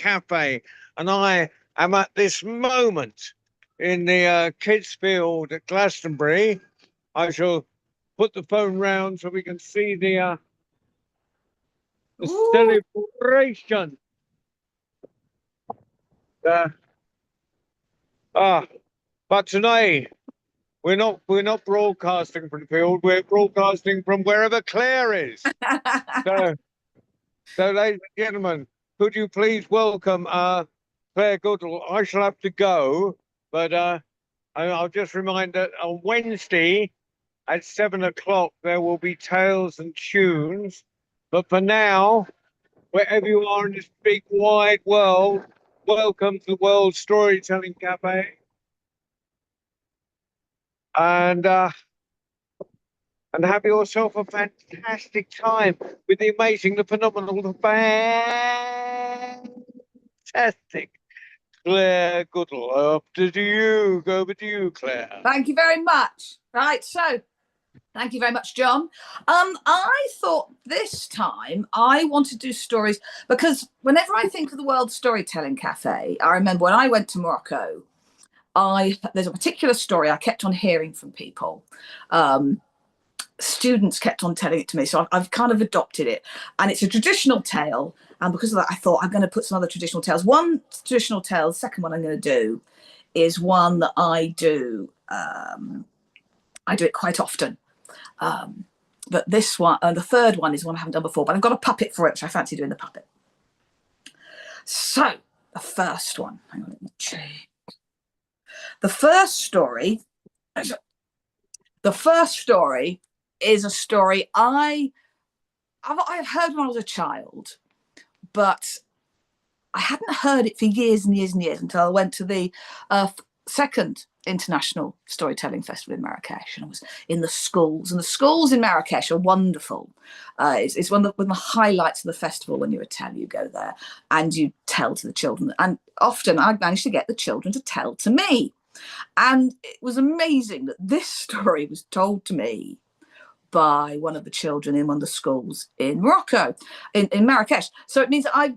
Cafe, and I am at this moment in the kids' field at Glastonbury. I shall put the phone round so we can see the Ooh. celebration. Uh, but tonight we're not broadcasting from the field. We're broadcasting from wherever Claire is. So, ladies and gentlemen, could you please welcome Clare Goodhall? I shall have to go, but I'll just remind that on Wednesday at 7 o'clock there will be tales and tunes. But for now, wherever you are in this big wide world, welcome to the World Storytelling Cafe. And have yourself a fantastic time with the amazing, the phenomenal, the fantastic Clare Goodhall. Over to you, Clare. Thank you very much. Right, so thank you very much, John. I thought this time I want to do stories because whenever I think of the World Storytelling Cafe, I remember when I went to Morocco, there's a particular story I kept on hearing from people. Students kept on telling it to me, so I've kind of adopted it, and it's a traditional tale, and because of that I thought I'm going to put some other traditional tales. One traditional tale, the second one I'm going to do is one that I do it quite often, but this one and the third one is one I haven't done before, but I've got a puppet for it, so I fancy doing the puppet. So the first one, hang on, let me check. The first story is a story I've heard when I was a child, but I hadn't heard it for years and years and years until I went to the second International Storytelling Festival in Marrakesh, and I was in the schools, and the schools in Marrakesh are wonderful. It's one of the highlights of the festival. When you're a tell, you go there and you tell to the children, and often I managed to get the children to tell to me. And it was amazing that this story was told to me by one of the children in one of the schools in Morocco, in Marrakesh. So it means that I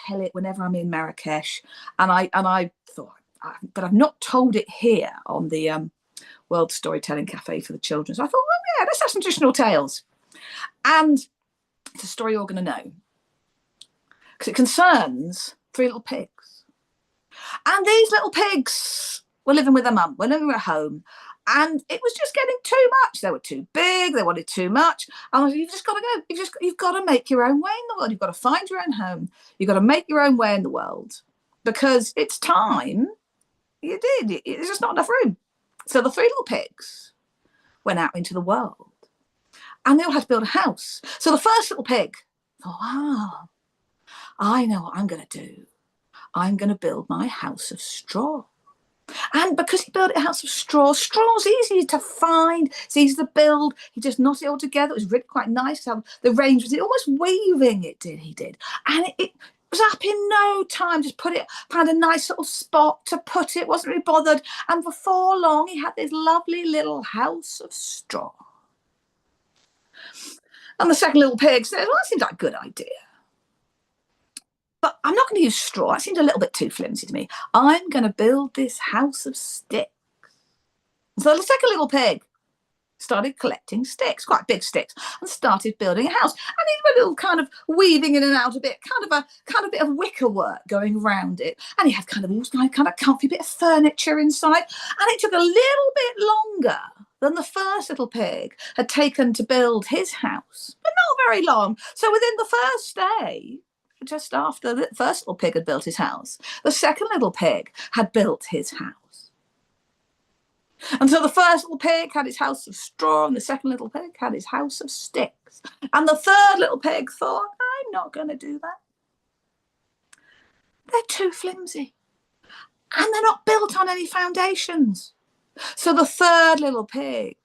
tell it whenever I'm in Marrakesh, and I thought, but I've not told it here on the World Storytelling Cafe for the children. So I thought, well, yeah, let's have some traditional tales, and it's a story you're going to know because it concerns three little pigs. And these little pigs were living with their mum, were living at home, and it was just getting too much. They were too big, they wanted too much. And I said, you've just got to go. You've got to make your own way in the world. You've got to find your own home. You've got to make your own way in the world because it's time you did. There's just not enough room. So the three little pigs went out into the world, and they all had to build a house. So the first little pig thought, wow, I know what I'm going to do. I'm going to build my house of straw. And because he built a house of straw's easy to find, it's easy to build. He just knotted it all together. It was really quite nice to have the range, almost weaving he did. And it was up in no time, just found a nice little spot to put it, wasn't really bothered. And before long, he had this lovely little house of straw. And the second little pig said, well, that seems like a good idea. But I'm not going to use straw. That seemed a little bit too flimsy to me. I'm going to build this house of sticks. So the second little pig started collecting sticks, quite big sticks, and started building a house. And he went a little kind of weaving in and out a bit, kind of bit of wicker work going around it. And he had kind of comfy bit of furniture inside. And it took a little bit longer than the first little pig had taken to build his house, but not very long. So within the first day, just after the first little pig had built his house, the second little pig had built his house. And so the first little pig had his house of straw, and the second little pig had his house of sticks. And the third little pig thought, I'm not going to do that. They're too flimsy. And they're not built on any foundations. So the third little pig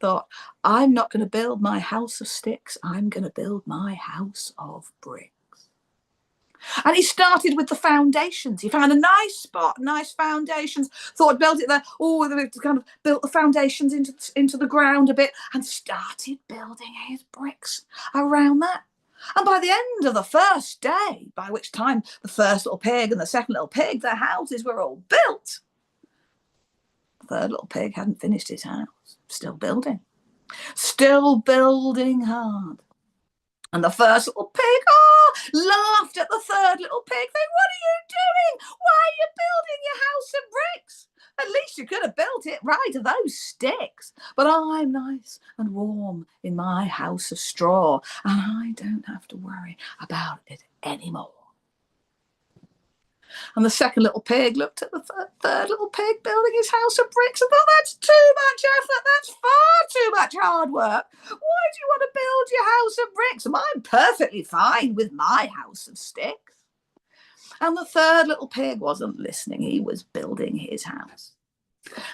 thought, I'm not going to build my house of sticks. I'm going to build my house of bricks. And he started with the foundations. He found a nice spot, nice foundations, thought I'd build it there. Oh, they kind of built the foundations into the ground a bit and started building his bricks around that. And by the end of the first day, by which time the first little pig and the second little pig, their houses were all built, the third little pig hadn't finished his house, still building hard. And the first little pig, laughed at the third little pig, saying, "What are you doing? Why are you building your house of bricks? At least you could have built it right of those sticks. But I'm nice and warm in my house of straw, and I don't have to worry about it anymore." And the second little pig looked at the third little pig building his house of bricks and thought, "That's too much effort. That's far too much hard work. Why do you want to build your house of bricks? I'm perfectly fine with my house of sticks." And the third little pig wasn't listening. He was building his house.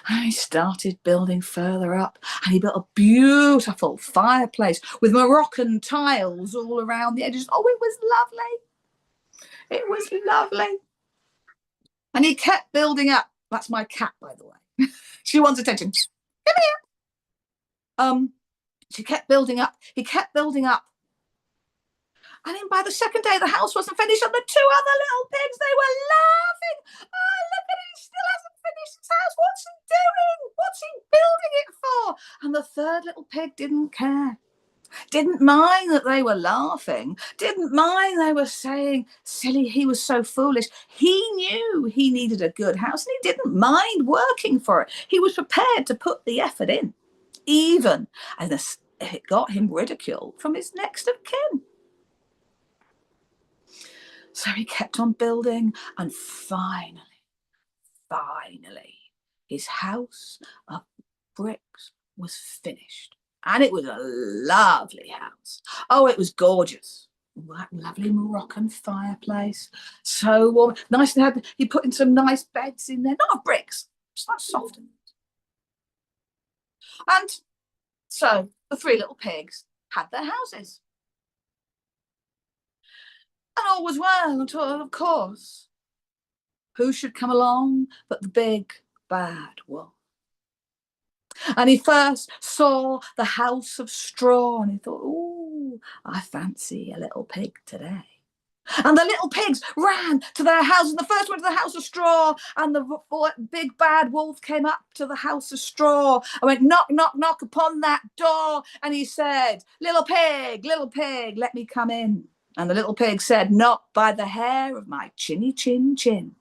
And he started building further up, and he built a beautiful fireplace with Moroccan tiles all around the edges. Oh, it was lovely. It was lovely. And he kept building up. That's my cat, by the way. She wants attention. Come here. She kept building up. He kept building up. And then by the second day, the house wasn't finished, and the two other little pigs, they were laughing. "Oh, look at it, he still hasn't finished his house. What's he doing? What's he building it for?" And the third little pig didn't care. Didn't mind that they were laughing. Didn't mind they were saying, silly, he was so foolish. He knew he needed a good house, and he didn't mind working for it. He was prepared to put the effort in, even as it got him ridiculed from his next of kin. So he kept on building, and finally, his house of bricks was finished. And it was a lovely house. Oh, it was gorgeous. That lovely Moroccan fireplace. So warm. Nice to have. He put in some nice beds in there, not of bricks, just like soft. And so the three little pigs had their houses. And all was well until, of course, who should come along but the big bad wolf. And he first saw the house of straw, and he thought, "Oh, I fancy a little pig today." And the little pigs ran to their house, and the first went to the house of straw, and the big bad wolf came up to the house of straw and went knock, knock, knock upon that door, and he said, little pig, let me come in." And the little pig said, "Not by the hair of my chinny chin chin."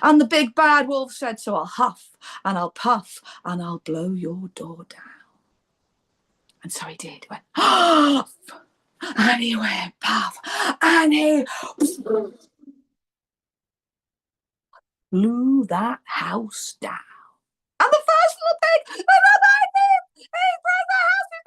And the big bad wolf said, "So I'll huff and I'll puff and I'll blow your door down." And so he did. He went huff, and he went puff, and he blew that house down. And the first little pig went behind him. He blew the house down.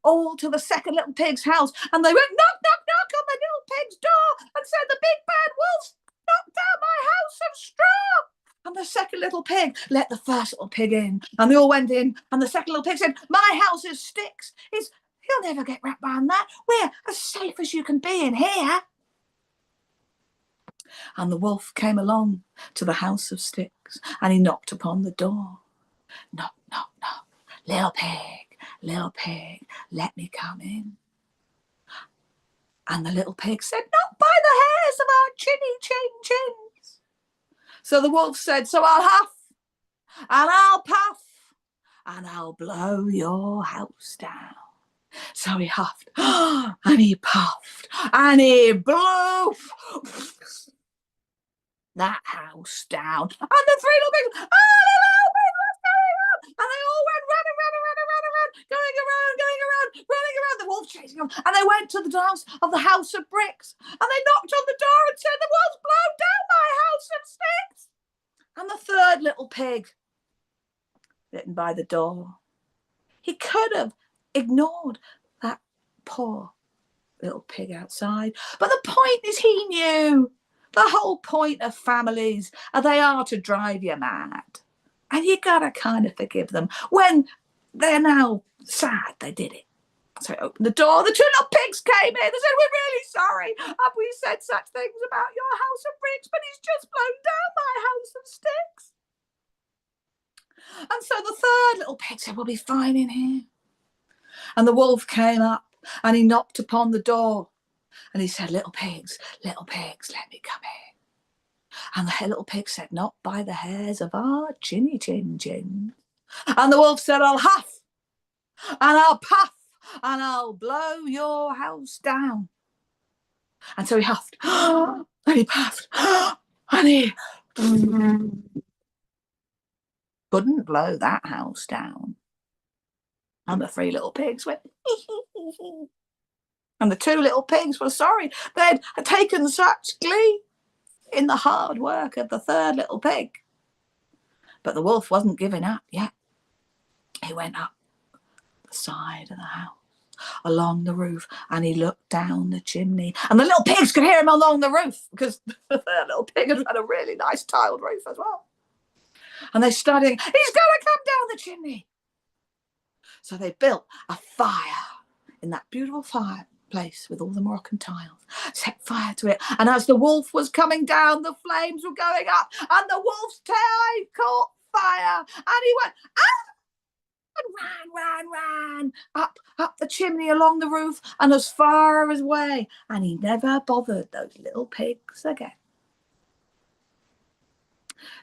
All to the second little pig's house, and they went knock, knock, knock on the little pig's door, and said, "The big bad wolf knocked down my house of straw." And the second little pig let the first little pig in, and they all went in, and the second little pig said, "My house is sticks. He'll never get wrapped behind that. We're as safe as you can be in here." And the wolf came along to the house of sticks, and he knocked upon the door. Knock, knock, knock. Little pig, let me come in." And the little pig said, "Not by the hairs of our chinny chin chins." So the wolf said, "So I'll huff and I'll puff and I'll blow your house down." So he huffed and he puffed and he blew that house down. And the three little pigs, "Oh, little pig, what's going on?" And they all went running, going around, running around. The wolf chasing them. And they went to the house of the house of bricks. And they knocked on the door and said, "The wolf's blown down my house of sticks." And the third little pig, sitting by the door, he could have ignored that poor little pig outside. But the point is, he knew the whole point of families they are to drive you mad. And you gotta kind of forgive them when they're now sad they did it. So he opened the door. The two little pigs came in. They said, "We're really sorry. Have we said such things about your house of bricks? But he's just blown down my house of sticks." And so the third little pig said, "We'll be fine in here." And the wolf came up And he knocked upon the door and he said, little pigs, let me come in. And the little pig said, not by the hairs of our chinny chin chin. And the wolf said, I'll huff and I'll puff and I'll blow your house down. And so he huffed and he puffed and he couldn't blow that house down. And the three little pigs went and the two little pigs were sorry they'd taken such glee in the hard work of the third little pig. But the wolf wasn't giving up yet. He went up the side of the house, along the roof, and he looked down the chimney. And the little pigs could hear him along the roof because the little pig had a really nice tiled roof as well. And they started, he's going to come down the chimney. So they built a fire in that beautiful fireplace with all the Moroccan tiles, set fire to it. And as the wolf was coming down, the flames were going up, and the wolf's tail caught fire. And he went, ah! And ran up the chimney, along the roof, and as far away. And he never bothered those little pigs again.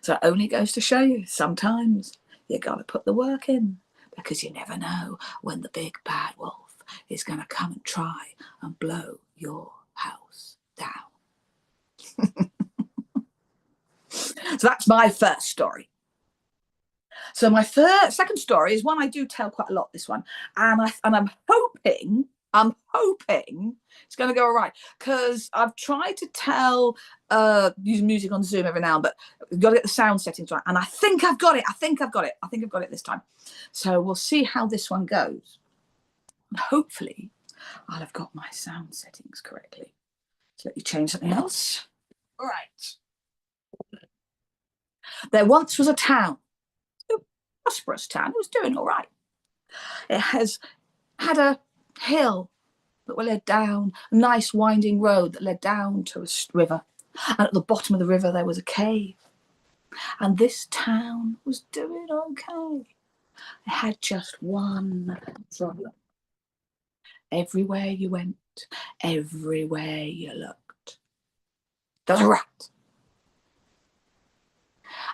So it only goes to show you, sometimes you got to put the work in, because you never know when the big bad wolf is going to come and try and blow your house down. So that's my first story. So my second story is one I do tell quite a lot, this one, and I'm hoping it's going to go all right, because I've tried to tell using music on Zoom every now and then, but we've got to get the sound settings right, and I think I've got it this time. So we'll see how this one goes. And hopefully I'll have got my sound settings correctly. So let me change something else. All right. There once was a town, a prosperous town. It was doing all right. It had a hill that led down, a nice winding road that led down to a river. And at the bottom of the river, there was a cave. And this town was doing okay. It had just one problem. Everywhere you went, everywhere you looked, there was a rat.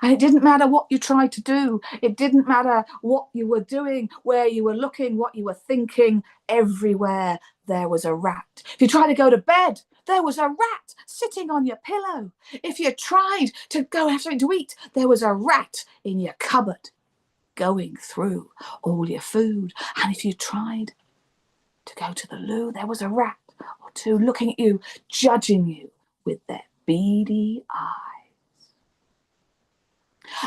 And it didn't matter what you tried to do. It didn't matter what you were doing, where you were looking, what you were thinking. Everywhere there was a rat. If you tried to go to bed, there was a rat sitting on your pillow. If you tried to go have something to eat, there was a rat in your cupboard going through all your food. And if you tried to go to the loo, there was a rat or two looking at you, judging you with their beady eyes.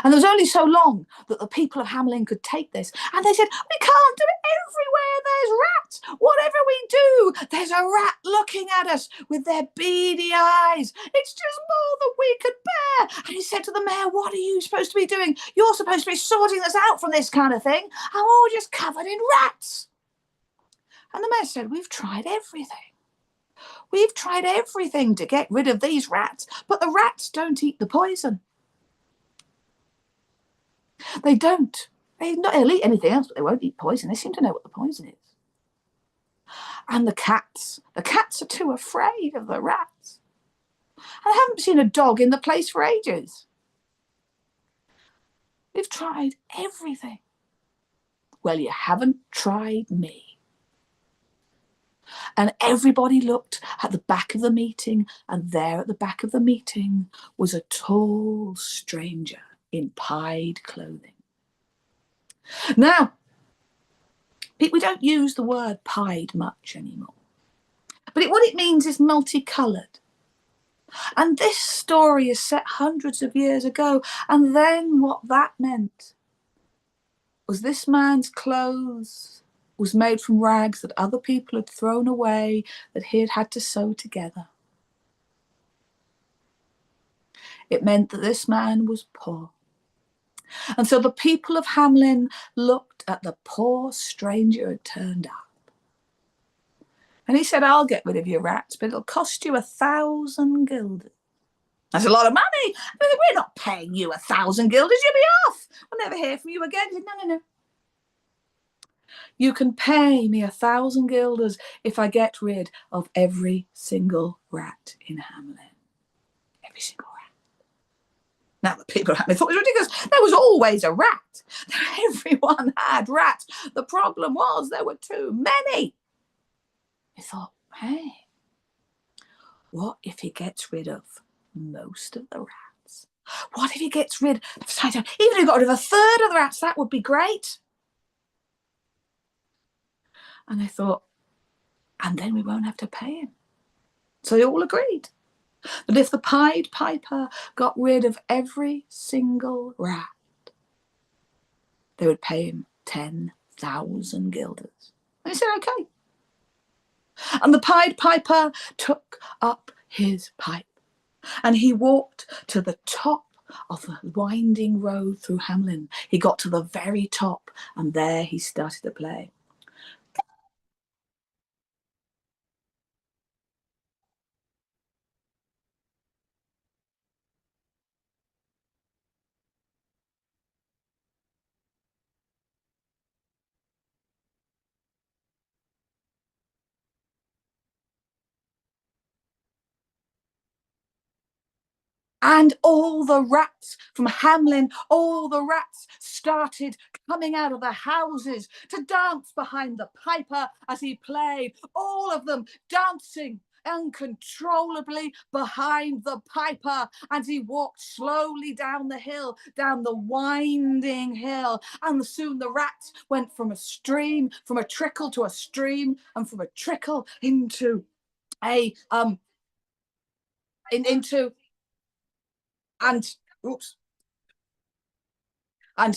And there was only so long that the people of Hamelin could take this. And they said, we can't do it everywhere. There's rats. Whatever we do, there's a rat looking at us with their beady eyes. It's just more than we could bear. And he said to the mayor, what are you supposed to be doing? You're supposed to be sorting us out from this kind of thing. And we're all just covered in rats. And the mayor said, we've tried everything. We've tried everything to get rid of these rats. But the rats don't eat the poison. They don't. They'll eat anything else, but they won't eat poison. They seem to know what the poison is. And the cats are too afraid of the rats. I haven't seen a dog in the place for ages. We've tried everything. Well, you haven't tried me. And everybody looked at the back of the meeting, and there at the back of the meeting was a tall stranger in pied clothing. Now, we don't use the word pied much anymore, but what it means is multicoloured. And this story is set hundreds of years ago, and then what that meant was this man's clothes was made from rags that other people had thrown away, that he had had to sew together. It meant that this man was poor. And so the people of Hamelin looked at the poor stranger who turned up. And he said, I'll get rid of your rats, but it'll cost you 1,000 guilders. That's a lot of money. We're not paying you 1,000 guilders. You'll be off. We'll never hear from you again. He said, no. You can pay me 1,000 guilders if I get rid of every single rat in Hamelin. Every single rat. Now, the people around me thought it was ridiculous. There was always a rat. Everyone had rats. The problem was there were too many. I thought, hey, what if he gets rid of most of the rats? What if he gets rid of, even if he got rid of a third of the rats, that would be great. And I thought, and then we won't have to pay him. So they all agreed that if the Pied Piper got rid of every single rat, they would pay him 10,000 guilders. And he said, okay. And the Pied Piper took up his pipe and he walked to the top of the winding road through Hamelin. He got to the very top and there he started to play. And all the rats from Hamelin, all the rats started coming out of the houses to dance behind the piper as he played, all of them dancing uncontrollably behind the piper as he walked slowly down the hill, down the winding hill. And soon the rats went from a stream, from a trickle to a stream, and from a trickle into a and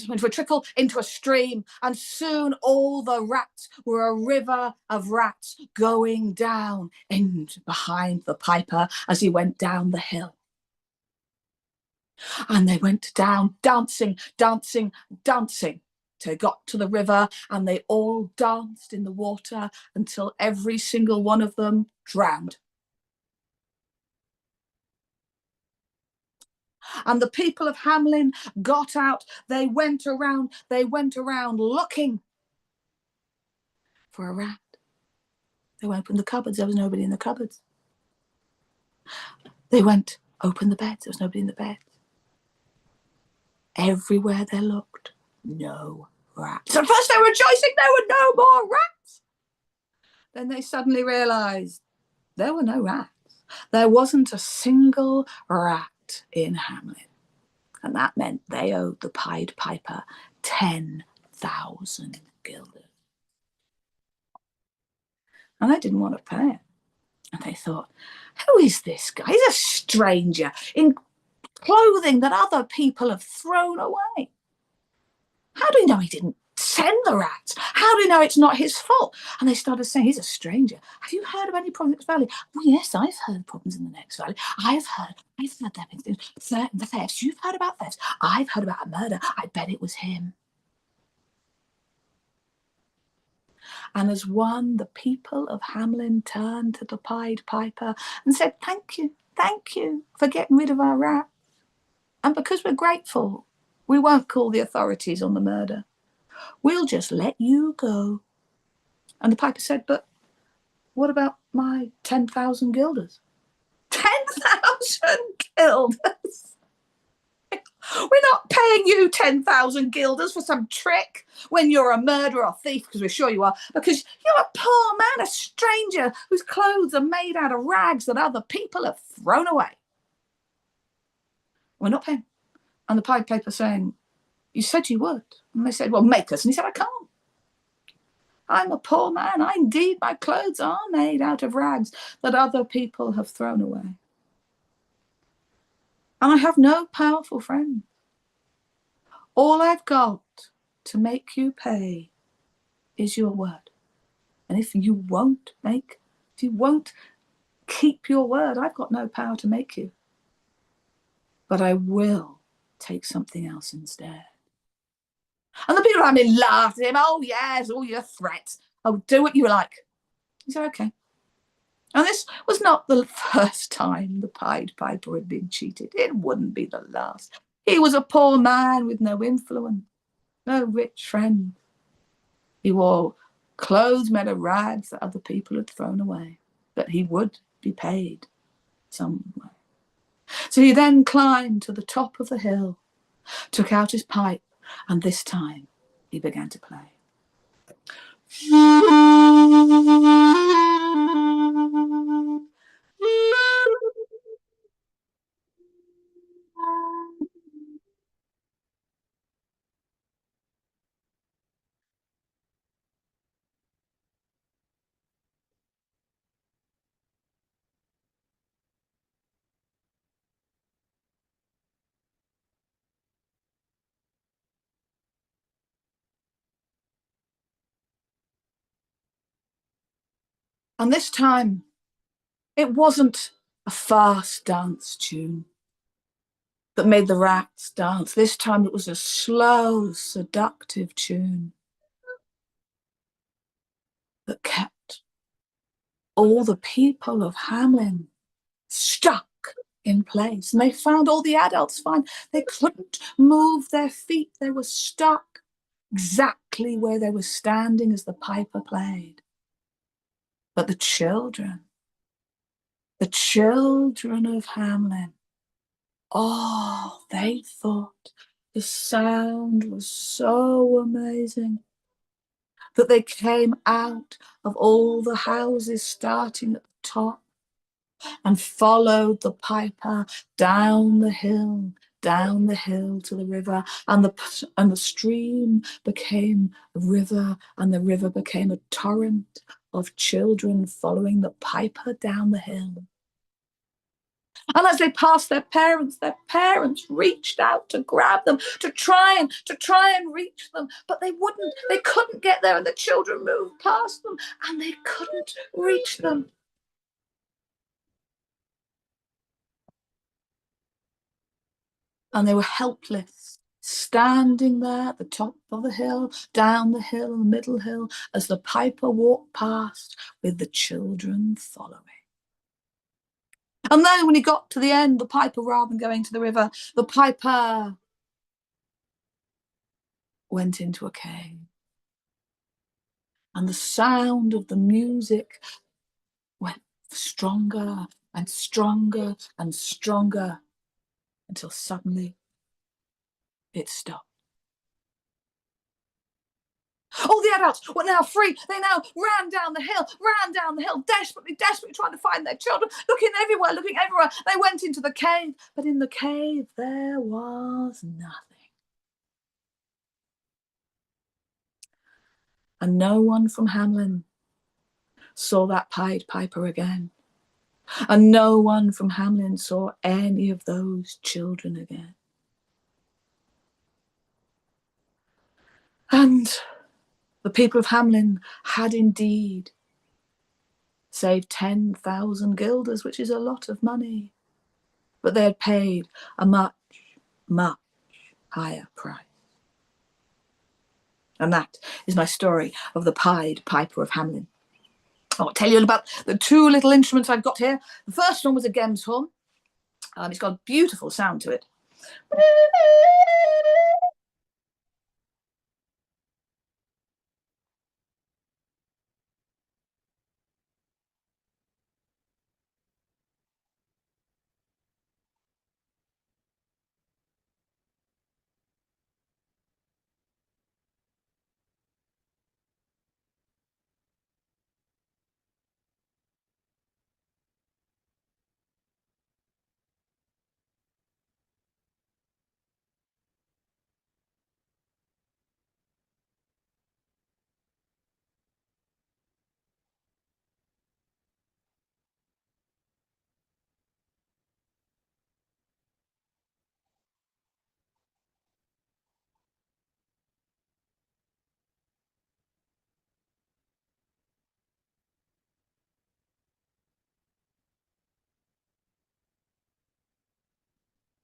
went to a trickle into a stream, and soon all the rats were a river of rats going down in behind the piper as he went down the hill. And they went down dancing, dancing, dancing. They got to the river and they all danced in the water until every single one of them drowned. And the people of Hamelin got out. They went around looking for a rat. They opened the cupboards. There was nobody in the cupboards. They went, open the beds. There was nobody in the beds. Everywhere they looked, no rats. At first they were rejoicing there were no more rats. Then they suddenly realised there were no rats. There wasn't a single rat in Hamelin, and that meant they owed the Pied Piper 10,000 guilders. And they didn't want to pay it. And they thought, who is this guy? He's a stranger in clothing that other people have thrown away. How do we know he didn't send the rats? How do we know it's not his fault? And they started saying, he's a stranger. Have you heard of any problems in the next valley? Oh, yes, I've heard problems in the next valley. I've heard there have been the thefts. You've heard about thefts. I've heard about a murder. I bet it was him. And as one, the people of Hamelin turned to the Pied Piper and said, thank you for getting rid of our rats. And because we're grateful, we won't call the authorities on the murder. We'll just let you go. And the piper said, but what about my 10,000 guilders? 10,000 guilders? We're not paying you 10,000 guilders for some trick when you're a murderer or thief, because we're sure you are, because you're a poor man, a stranger whose clothes are made out of rags that other people have thrown away. We're not paying. And the Pied Piper saying, you said you would. And they said, well, make us. And he said, I can't. I'm a poor man. Indeed, my clothes are made out of rags that other people have thrown away. And I have no powerful friends. All I've got to make you pay is your word. And if you won't keep your word, I've got no power to make you. But I will take something else instead. And the people around me laughed at him. Oh, yes, all your threats. Oh, do what you like. He said, okay. And this was not the first time the Pied Piper had been cheated. It wouldn't be the last. He was a poor man with no influence, no rich friends. He wore clothes made of rags that other people had thrown away, but he would be paid some way. So he then climbed to the top of the hill, took out his pipe, and this time he began to play. And this time, it wasn't a fast dance tune that made the rats dance. This time it was a slow, seductive tune that kept all the people of Hamlin stuck in place. And they found all the adults fine. They couldn't move their feet. They were stuck exactly where they were standing as the piper played. But the children of Hamlin, oh, they thought the sound was so amazing that they came out of all the houses starting at the top and followed the piper down the hill to the river, and the stream became a river, and the river became a torrent of children following the piper down the hill. And as they passed their parents reached out to grab them, to try and reach them, but they couldn't get there, and the children moved past them and they couldn't reach them. And they were helpless, standing there at the top of the hill, down the hill, and the middle hill, as the piper walked past with the children following. And then when he got to the end, the piper, rather than going to the river, the piper went into a cave. And the sound of the music went stronger and stronger and stronger until suddenly it stopped. All the adults were now free. They now ran down the hill, desperately trying to find their children, looking everywhere. They went into the cave, but in the cave there was nothing. And no one from Hamlin saw that Pied Piper again. And no one from Hamlin saw any of those children again. And the people of Hamlin had indeed saved 10,000 guilders, which is a lot of money. But they had paid a much, much higher price. And that is my story of the Pied Piper of Hamlin. I'll tell you about the two little instruments I've got here. The first one was a Gem's horn. It's got a beautiful sound to it.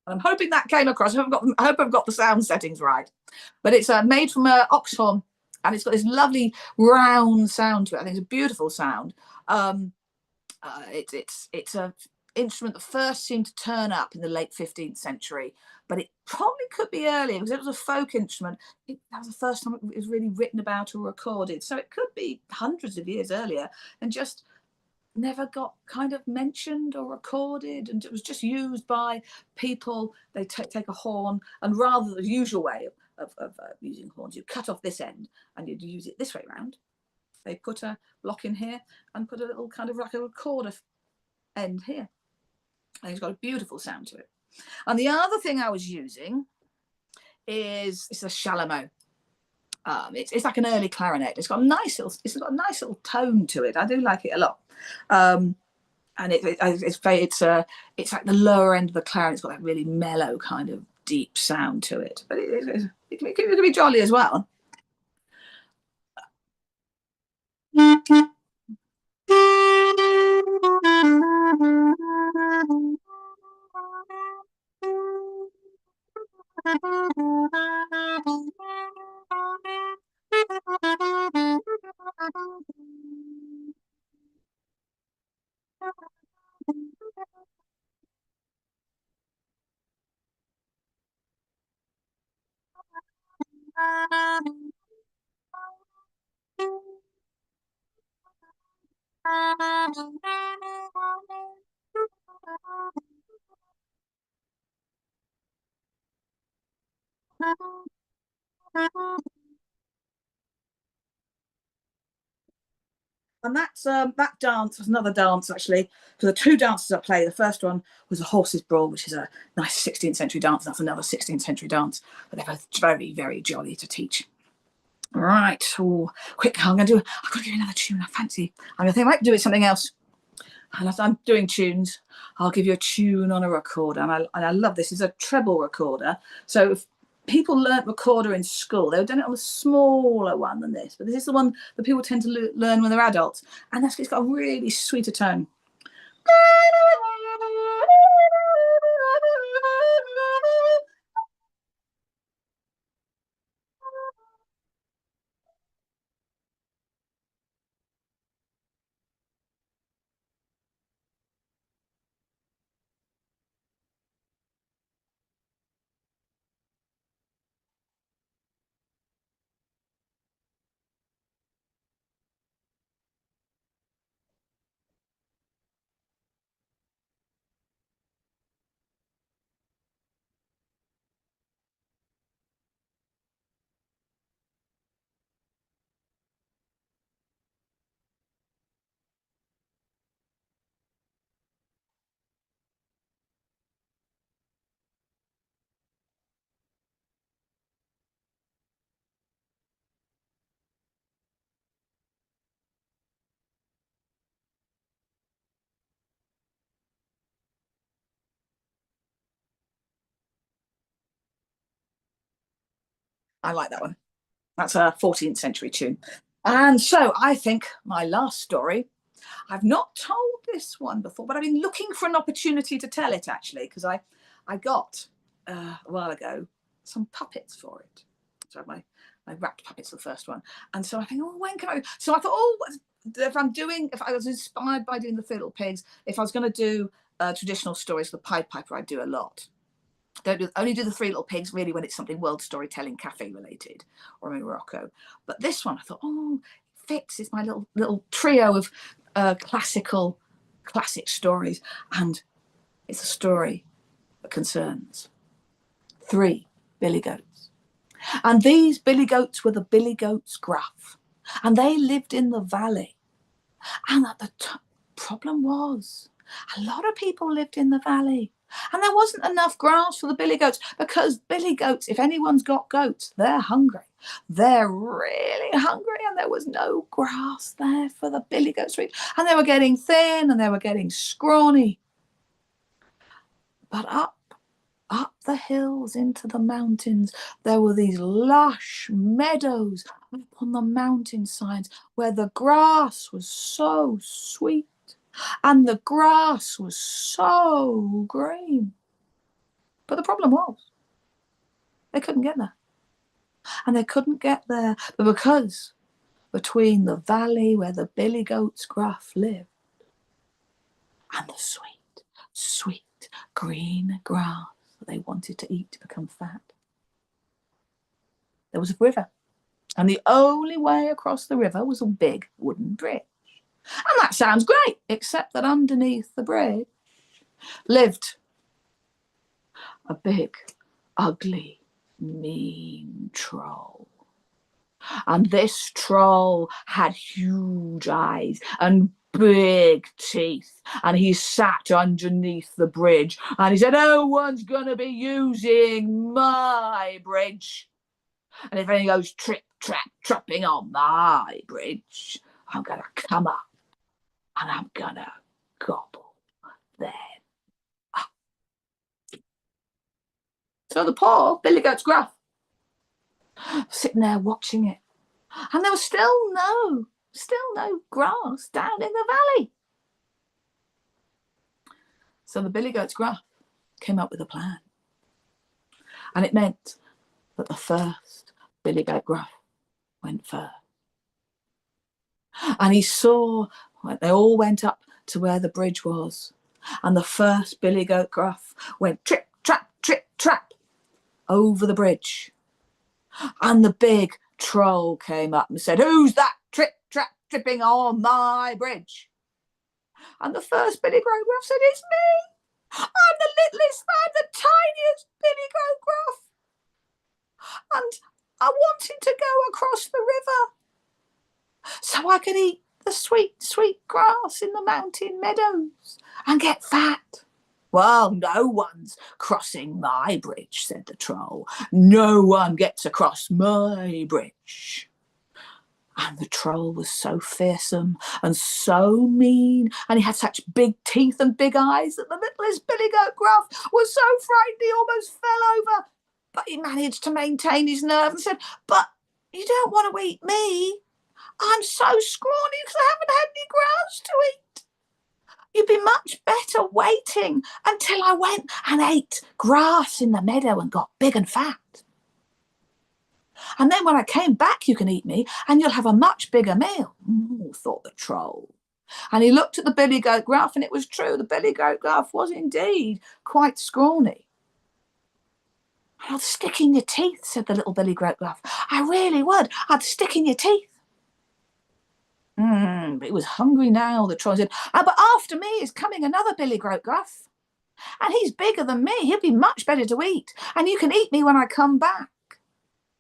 I'm hoping that came across. I hope I've got the sound settings right. But it's made from ox horn, and it's got this lovely round sound to it. I think it's a beautiful sound. It's instrument that first seemed to turn up in the late 15th century, but it probably could be earlier because it was a folk instrument. That was the first time it was really written about or recorded. So it could be hundreds of years earlier and just never got kind of mentioned or recorded, and it was just used by people. They take a horn, and rather than the usual way of using horns, you cut off this end and you'd use it this way around. They put a block in here and put a little kind of like a recorder end here. And it's got a beautiful sound to it. And the other thing I was using is it's a chalumeau. It's like an early clarinet. It's got a nice little tone to it. I do like it a lot. And it's like the lower end of the clarinet. It's got that really mellow kind of deep sound to it. But it can be jolly as well. And that dance was another dance actually. So the two dances I play, the first one was a horse's brawl, which is a nice 16th century dance. That's another 16th century dance, but they're both very, very jolly to teach. Right, oh, quick! I've got to give you another tune. I fancy. I'm gonna think I might do it something else. And as I'm doing tunes, I'll give you a tune on a recorder, and I love this. It's a treble recorder. So if people learnt recorder in school, they would done it on a smaller one than this, but this is the one that people tend to learn when they're adults, and it's got a really sweeter tone. I like that one. That's a 14th century tune. And so I think my last story, I've not told this one before, but I've been looking for an opportunity to tell it actually, because I got a while ago some puppets for it. So my wrapped puppets for the first one. And so I think, oh, when can I? So I thought, oh, if I was inspired by doing the Fiddle Pigs, if I was going to do traditional stories for the Pied Piper, I'd do a lot. Only do the Three Little Pigs really when it's something world storytelling cafe related or in Morocco. But this one I thought, oh, it fits. It's my little trio of classic stories, and it's a story that concerns 3 billy goats. And these billy goats were the billy goats Gruff, and they lived in the valley. And the problem was a lot of people lived in the valley, and there wasn't enough grass for the billy goats, because billy goats, if anyone's got goats, they're hungry. They're really hungry, and there was no grass there for the billy goats to eat. And they were getting thin and they were getting scrawny. But up the hills into the mountains, there were these lush meadows up on the mountainsides where the grass was so sweet and the grass was so green. But the problem was they couldn't get there. And they couldn't get there because between the valley where the billy goats Gruff lived and the sweet, sweet green grass that they wanted to eat to become fat. There was a river, and the only way across the river was a big wooden bridge. And that sounds great, except that underneath the bridge lived a big, ugly, mean troll. And this troll had huge eyes and big teeth, and he sat underneath the bridge, and he said, no one's gonna be using my bridge, and if anything goes trip trap tropping on my bridge, I'm gonna come up and I'm gonna gobble them up. So the poor Billy Goat's Gruff sitting there watching it, and there was still no grass down in the valley. So the Billy Goat's Gruff came up with a plan, and it meant that the first Billy Goat Gruff went first. And he saw, they all went up to where the bridge was, and the first Billy Goat Gruff went trip trap over the bridge. And the big troll came up and said, who's that trip trap tripping on my bridge? And the first Billy Goat Gruff said, it's me. I'm the littlest man, the tiniest Billy Goat Gruff. And I wanted to go across the river so I could eat the sweet, sweet grass in the mountain meadows and get fat. Well, no one's crossing my bridge, said the troll. No one gets across my bridge. And the troll was so fearsome and so mean, and he had such big teeth and big eyes that the littlest Billy Goat Gruff was so frightened he almost fell over. But he managed to maintain his nerve and said, but you don't want to eat me. I'm so scrawny because I haven't had any grass to eat. You'd be much better waiting until I went and ate grass in the meadow and got big and fat. And then when I came back, you can eat me and you'll have a much bigger meal, thought the troll. And he looked at the Billy Goat Gruff, and it was true. The Billy Goat Gruff was indeed quite scrawny. I'd stick in your teeth, said the little Billy Goat Gruff. I really would. I'd stick in your teeth. But he was hungry now, the troll said. But after me is coming another Billy Goat Gruff, and he's bigger than me. He'll be much better to eat, and you can eat me when I come back.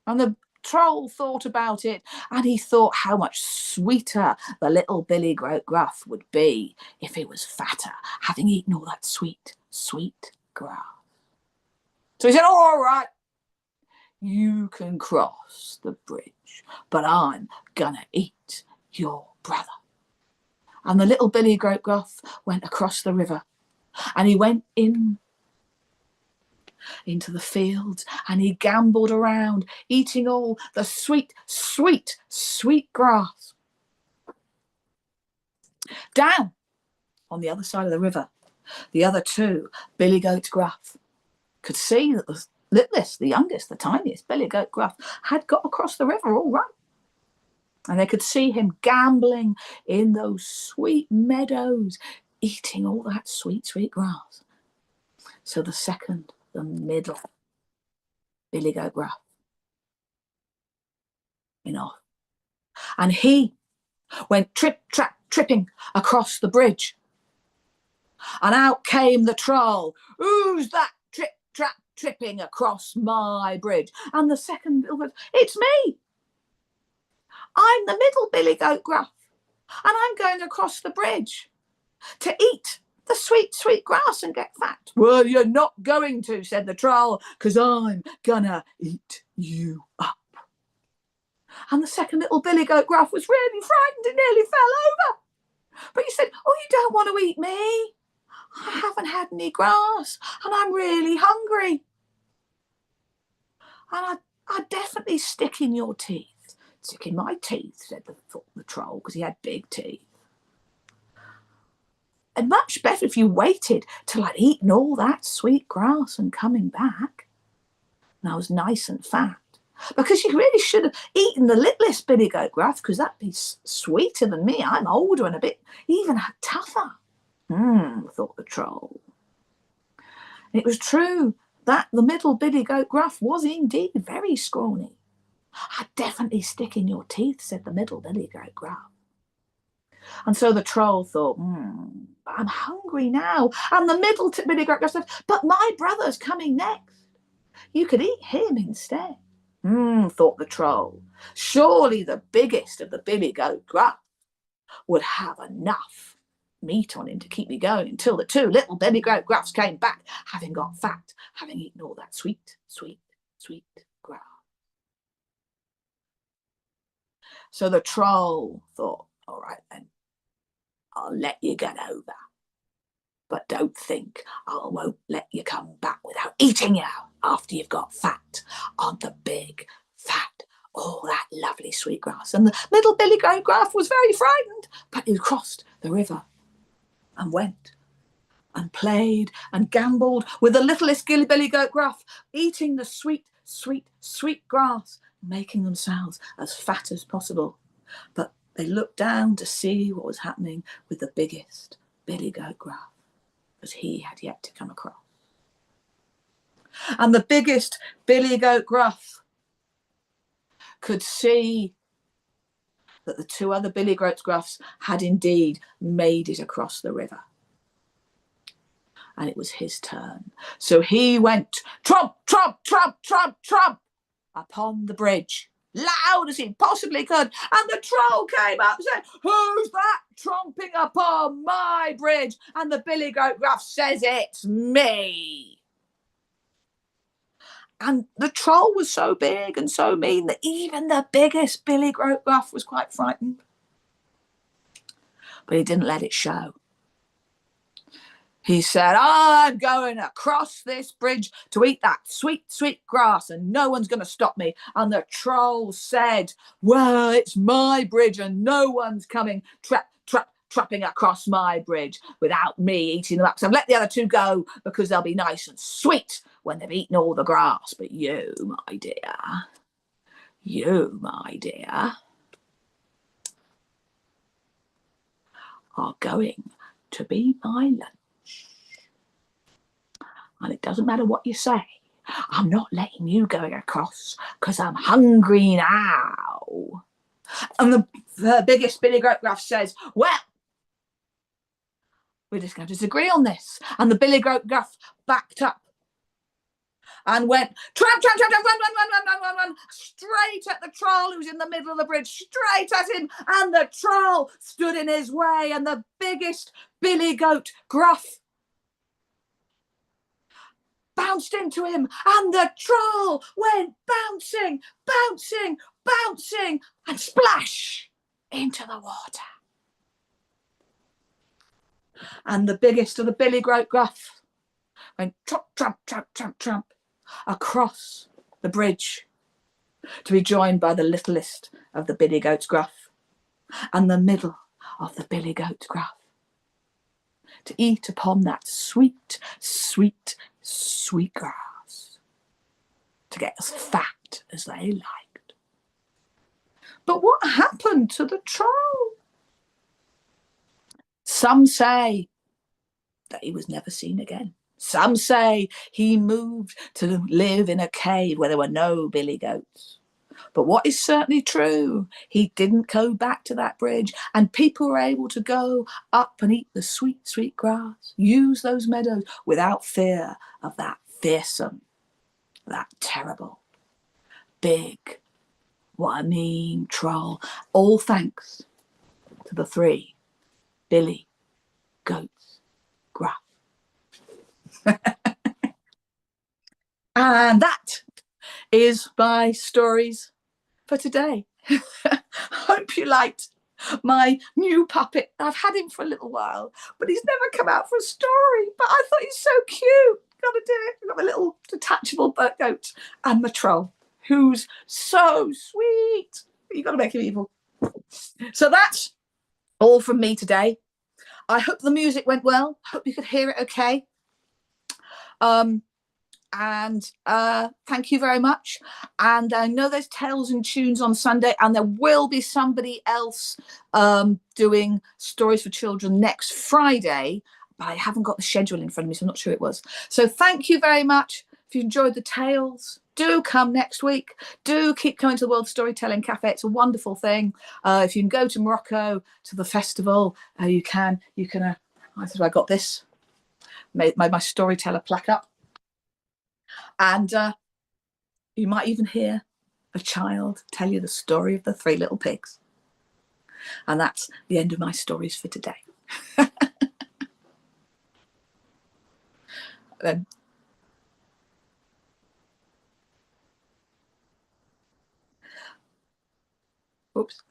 And the troll thought about it, and he thought how much sweeter the little Billy Goat Gruff would be if he was fatter, having eaten all that sweet, sweet grass. So he said, all right, you can cross the bridge, but I'm gonna eat your brother. And the little Billy Goat Gruff went across the river, and he went into the fields, and he gambled around, eating all the sweet, sweet, sweet grass. Down on the other side of the river, the other two Billy Goat Gruff could see that the littlest, the youngest, the tiniest Billy Goat Gruff had got across the river all right. And they could see him gambling in those sweet meadows, eating all that sweet, sweet grass. So the middle Billy Goat Gruff went off, and he went trip trap tripping across the bridge, and out came the troll. Who's that trip trap tripping across my bridge? And the second Billy Goat, it's me. I'm the middle Billy Goat Gruff, and I'm going across the bridge to eat the sweet, sweet grass and get fat. Well, you're not going to, said the troll, because I'm gonna eat you up. And the second little Billy Goat Gruff was really frightened and nearly fell over. But he said, oh, you don't want to eat me. I haven't had any grass, and I'm really hungry. And I'd definitely stick in your teeth. Stick in my teeth, said the troll, because he had big teeth. And much better if you waited till I'd eaten all that sweet grass and coming back, and I was nice and fat. Because you really should have eaten the littlest Billy Goat Gruff, because that'd be sweeter than me. I'm older and a bit even tougher. Thought the troll. It was true that the middle billy goat Gruff was indeed very scrawny. "I'd definitely stick in your teeth," said the middle billy goat Gruff. And so the troll thought, I'm hungry now. And the middle billy goat Gruff said, "But my brother's coming next. You could eat him instead." Thought the troll. Surely the biggest of the billy goat Gruff would have enough meat on him to keep me going until the two little billy goat Gruffs came back, having got fat, having eaten all that sweet, sweet, sweet grass. So the troll thought, all right then, I'll let you get over. But don't think I won't let you come back without eating you after you've got fat on the big, fat, all that lovely sweet grass. And the middle billy goat Gruff was very frightened, but he crossed the river and went and played and gambled with the littlest billy goat Gruff, eating the sweet, sweet, sweet grass, making themselves as fat as possible. But they looked down to see what was happening with the biggest billy goat Gruff, as he had yet to come across. And the biggest billy goat Gruff could see that the two other billy goat Gruffs had indeed made it across the river. And it was his turn. So he went tromp, tromp, tromp, tromp, tromp upon the bridge, loud as he possibly could. And the troll came up and said, "Who's that tromping upon my bridge?" And the billy goat Gruff says, "It's me." And the troll was so big and so mean that even the biggest billy goat Gruff was quite frightened. But he didn't let it show. He said, "I'm going across this bridge to eat that sweet, sweet grass, and no one's going to stop me." And the troll said, "Well, it's my bridge and no one's coming trapping across my bridge without me eating them up. So let the other two go, because they'll be nice and sweet when they've eaten all the grass. But you, my dear, are going to be my lunch. And it doesn't matter what you say, I'm not letting you go across, because I'm hungry now." And the biggest billy goat Gruff says, "Well, we're just going to disagree on this." And the billy goat Gruff backed up and went tramp, tramp, tramp, tramp, run, straight at the troll who was in the middle of the bridge, straight at him. And the troll stood in his way, and the biggest billy goat Gruff bounced into him, and the troll went bouncing, bouncing, bouncing, and splash into the water. And the biggest of the billy goat Gruff went tromp, tromp, tromp, tromp, tromp across the bridge to be joined by the littlest of the billy goats Gruff and the middle of the billy goat Gruff, to eat upon that sweet, sweet, sweet grass, to get as fat as they liked. But what happened to the troll? Some say that he was never seen again. Some say he moved to live in a cave where there were no billy goats. But what is certainly true, he didn't go back to that bridge, and people were able to go up and eat the sweet, sweet grass, use those meadows without fear of that fearsome, that terrible, big, what I mean, troll. All thanks to the three billy goats Gruff. And that is my stories for today. Hope you liked my new puppet. I've had him for a little while, but he's never come out for a story. But I thought he's so cute. Gotta do it. I've got my little detachable bird goat and my troll, who's so sweet. You've got to make him evil. So that's all from me today. I hope the music went well. Hope you could hear it okay. Thank you very much. And I know there's Tales and Tunes on Sunday, and there will be somebody else doing stories for children next Friday. but I haven't got the schedule in front of me, so I'm not sure it was. So thank you very much. If you enjoyed the tales, do come next week. Do keep coming to the World Storytelling Cafe. It's a wonderful thing. If you can go to Morocco to the festival, you can. I got this. Made my storyteller plaque up, and you might even hear a child tell you the story of the three little pigs. And that's the end of my stories for today. Then, oops.